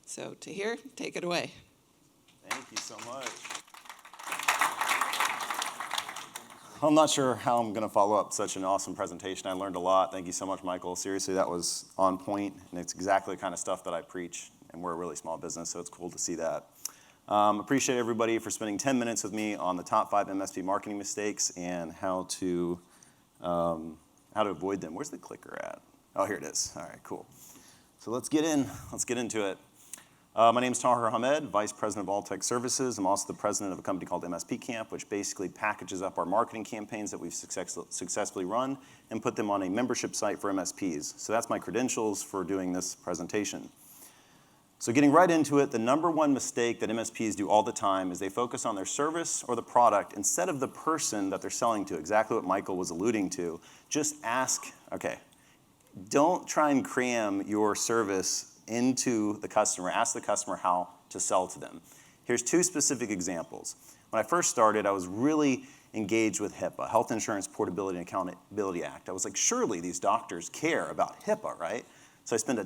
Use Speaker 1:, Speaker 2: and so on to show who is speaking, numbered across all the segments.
Speaker 1: So Taher, take it away.
Speaker 2: Thank you so much. I'm not sure how I'm going to follow up such an awesome presentation. I learned a lot. Thank you so much, Michael. Seriously, that was on point, and it's exactly the kind of stuff that I preach, and we're a really small business, so it's cool to see that. Appreciate everybody for spending 10 minutes with me on the top 5 MSP marketing mistakes and how to avoid them. Where's the clicker at? Oh, here it is. All right, cool. So let's get into it. My name is Taher Ahmed, Vice President of All Tech Services. I'm also the president of a company called MSP Camp, which basically packages up our marketing campaigns that we've successfully run and put them on a membership site for MSPs. So that's my credentials for doing this presentation. So getting right into it, the number one mistake that MSPs do all the time is they focus on their service or the product instead of the person that they're selling to, exactly what Michael was alluding to. Just ask, okay, don't try and cram your service into the customer. Ask the customer how to sell to them. Here's 2 specific examples. When I first started, I was really engaged with HIPAA, Health Insurance Portability and Accountability Act. I was like, surely these doctors care about HIPAA, right? So I spent a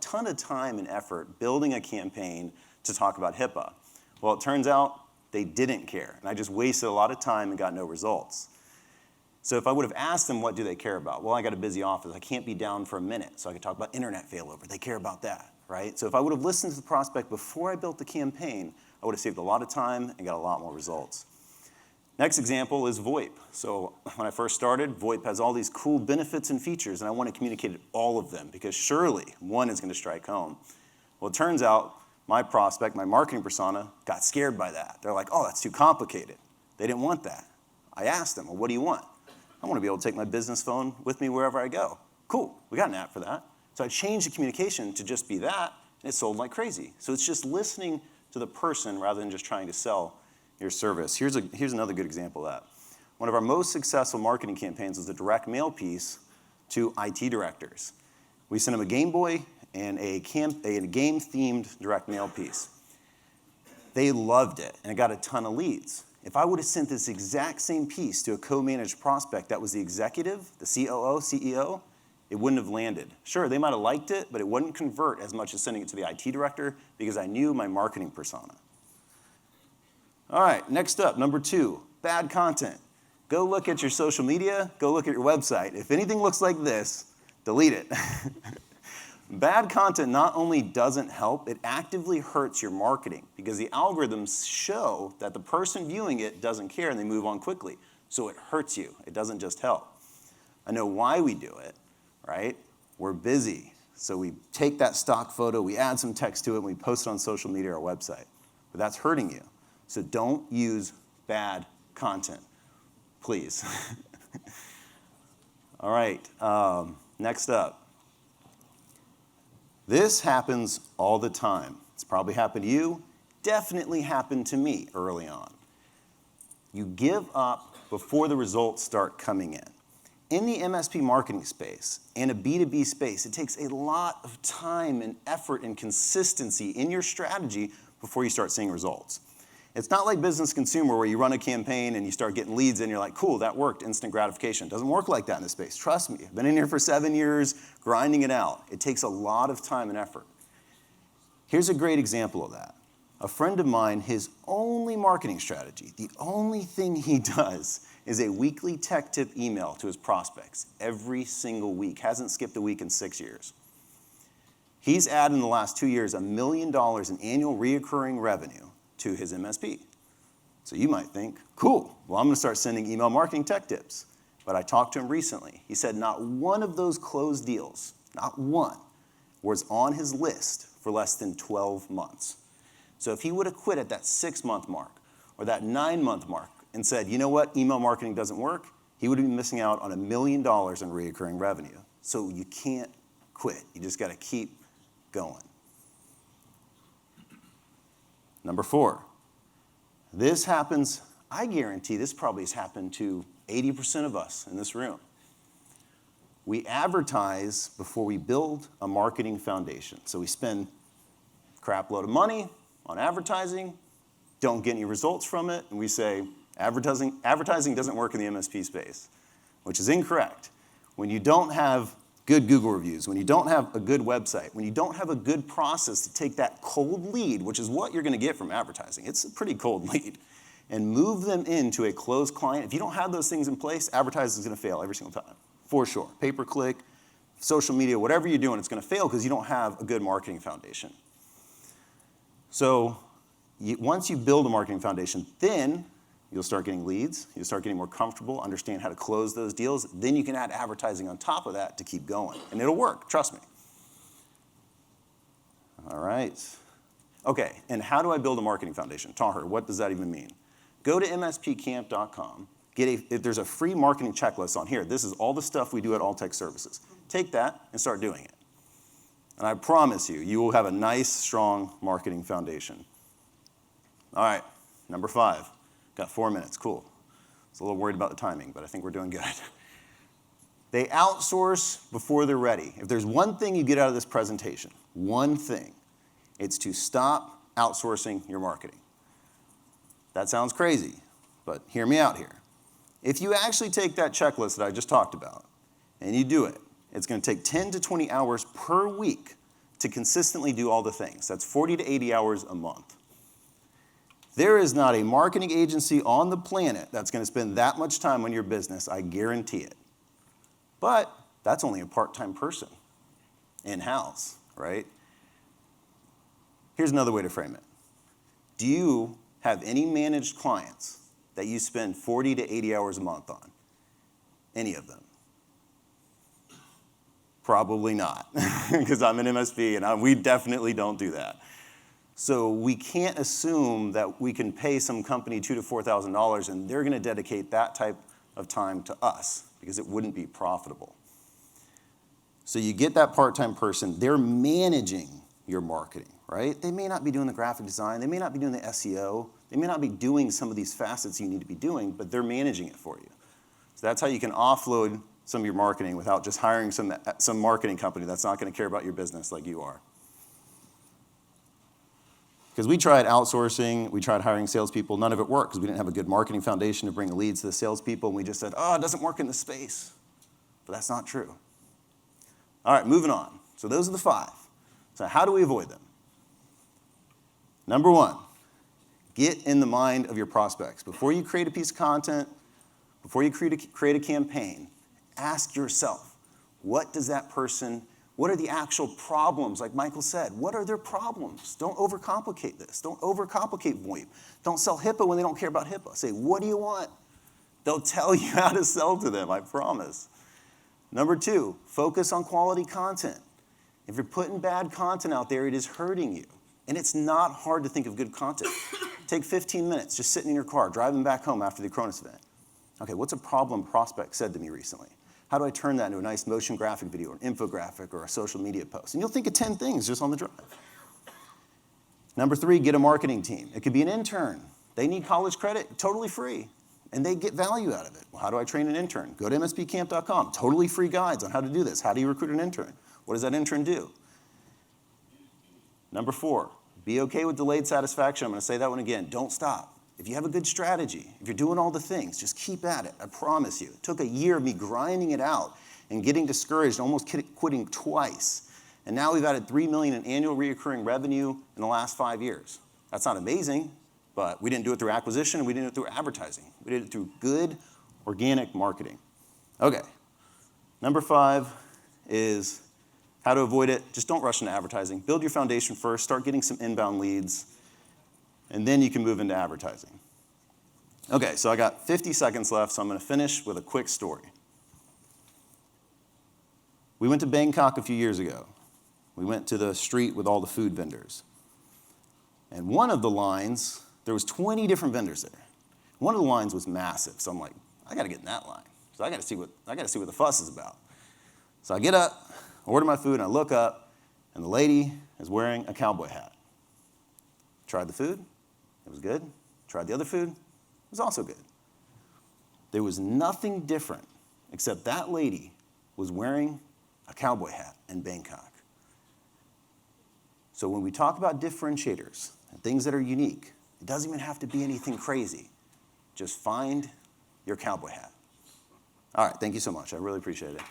Speaker 2: ton of time and effort building a campaign to talk about HIPAA. Well, it turns out they didn't care, and I just wasted a lot of time and got no results. So if I would have asked them, what do they care about? Well, I got a busy office. I can't be down for a minute, so I could talk about internet failover. They care about that, right? So if I would have listened to the prospect before I built the campaign, I would have saved a lot of time and got a lot more results. Next example is VoIP. So when I first started, VoIP has all these cool benefits and features, and I want to communicate all of them because surely one is going to strike home. Well, it turns out my prospect, my marketing persona, got scared by that. They're like, oh, that's too complicated. They didn't want that. I asked them, well, what do you want? I want to be able to take my business phone with me wherever I go. Cool, we got an app for that. So I changed the communication to just be that, and it sold like crazy. So it's just listening to the person rather than just trying to sell your service. Here's another good example of that. One of our most successful marketing campaigns was the direct mail piece to IT directors. We sent them a Game Boy and a game-themed direct mail piece. They loved it, and it got a ton of leads. If I would have sent this exact same piece to a co-managed prospect that was the executive, the COO, CEO, it wouldn't have landed. Sure, they might have liked it, but it wouldn't convert as much as sending it to the IT director because I knew my marketing persona. All right, next up, number 2, bad content. Go look at your social media, go look at your website. If anything looks like this, delete it. Bad content not only doesn't help, it actively hurts your marketing because the algorithms show that the person viewing it doesn't care and they move on quickly. So it hurts you. It doesn't just help. I know why we do it, right? We're busy. So we take that stock photo, we add some text to it, and we post it on social media or our website. But that's hurting you. So don't use bad content, please. All right, next up. This happens all the time. It's probably happened to you, definitely happened to me early on. You give up before the results start coming in. In the MSP marketing space and a B2B space, it takes a lot of time and effort and consistency in your strategy before you start seeing results. It's not like business consumer where you run a campaign and you start getting leads and you're like, cool, that worked, instant gratification. It doesn't work like that in this space. Trust me, I've been in here for 7 years, grinding it out. It takes a lot of time and effort. Here's a great example of that. A friend of mine, his only marketing strategy, the only thing he does is a weekly tech tip email to his prospects every single week. Hasn't skipped a week in 6 years. He's added in the last 2 years $1 million in annual reoccurring revenue to his MSP. So you might think, cool, well, I'm going to start sending email marketing tech tips. But I talked to him recently. He said not one of those closed deals, not one, was on his list for less than 12 months. So if he would have quit at that 6-month mark or that 9-month mark and said, you know what, email marketing doesn't work, he would be missing out on $1 million in reoccurring revenue. So you can't quit. You just got to keep going. Number 4, this happens, I guarantee this probably has happened to 80% of us in this room. We advertise before we build a marketing foundation. So we spend a crap load of money on advertising, don't get any results from it, and we say advertising doesn't work in the MSP space, which is incorrect. When you don't have good Google reviews, when you don't have a good website, when you don't have a good process to take that cold lead, which is what you're going to get from advertising, it's a pretty cold lead, and move them into a closed client, if you don't have those things in place, advertising is going to fail every single time, for sure. Pay-per-click, social media, whatever you're doing, it's going to fail because you don't have a good marketing foundation. So once you build a marketing foundation, then you'll start getting leads, you'll start getting more comfortable, understand how to close those deals, then you can add advertising on top of that to keep going, and it'll work, trust me. All right. Okay, and how do I build a marketing foundation? Taher, what does that even mean? Go to mspcamp.com, there's a free marketing checklist on here. This is all the stuff we do at All Tech Services. Take that and start doing it. And I promise you, you will have a nice, strong marketing foundation. All right, number 5. Got 4 minutes, cool. I was a little worried about the timing, but I think we're doing good. They outsource before they're ready. If there's one thing you get out of this presentation, one thing, it's to stop outsourcing your marketing. That sounds crazy, but hear me out here. If you actually take that checklist that I just talked about and you do it, it's going to take 10 to 20 hours per week to consistently do all the things. That's 40 to 80 hours a month. There is not a marketing agency on the planet that's going to spend that much time on your business, I guarantee it. But that's only a part-time person in-house, right? Here's another way to frame it. Do you have any managed clients that you spend 40 to 80 hours a month on? Any of them? Probably not, because I'm an MSP and we definitely don't do that. So we can't assume that we can pay some company $2,000 to $4,000 and they're going to dedicate that type of time to us because it wouldn't be profitable. So you get that part-time person, they're managing your marketing, right? They may not be doing the graphic design, they may not be doing the SEO, they may not be doing some of these facets you need to be doing, but they're managing it for you. So that's how you can offload some of your marketing without just hiring some marketing company that's not going to care about your business like you are. Because we tried outsourcing, we tried hiring salespeople, none of it worked because we didn't have a good marketing foundation to bring leads to the salespeople, and we just said, oh, it doesn't work in this space. But that's not true. All right, moving on. So those are the 5. So how do we avoid them? Number 1, get in the mind of your prospects. Before you create a piece of content, before you create a campaign, ask yourself, what are the actual problems, like Michael said? What are their problems? Don't overcomplicate this. Don't overcomplicate VoIP. Don't sell HIPAA when they don't care about HIPAA. Say, what do you want? They'll tell you how to sell to them, I promise. Number 2, focus on quality content. If you're putting bad content out there, it is hurting you. And it's not hard to think of good content. Take 15 minutes, just sitting in your car, driving back home after the Acronis event. Okay, what's a problem prospect said to me recently? How do I turn that into a nice motion graphic video, or an infographic, or a social media post? And you'll think of 10 things just on the drive. Number 3, get a marketing team. It could be an intern. They need college credit, totally free, and they get value out of it. Well, how do I train an intern? Go to mspcamp.com, totally free guides on how to do this. How do you recruit an intern? What does that intern do? Number 4, be okay with delayed satisfaction. I'm going to say that one again. Don't stop. If you have a good strategy, if you're doing all the things, just keep at it. I promise you. It took a year of me grinding it out and getting discouraged, almost quitting twice. And now we've added $3 million in annual recurring revenue in the last 5 years. That's not amazing, but we didn't do it through acquisition, and we didn't do it through advertising. We did it through good, organic marketing. Okay. Number 5 is how to avoid it. Just don't rush into advertising. Build your foundation first. Start getting some inbound leads. And then you can move into advertising. Okay, so I got 50 seconds left, so I'm going to finish with a quick story. We went to Bangkok a few years ago. We went to the street with all the food vendors. And one of the lines, there was 20 different vendors there. One of the lines was massive, so I'm like, I got to get in that line. So I got to see what the fuss is about. So I get up, order my food, and I look up, and the lady is wearing a cowboy hat. Tried the food. It was good. Tried the other food. It was also good. There was nothing different except that lady was wearing a cowboy hat in Bangkok. So when we talk about differentiators and things that are unique, it doesn't even have to be anything crazy. Just find your cowboy hat. All right, thank you so much. I really appreciate it.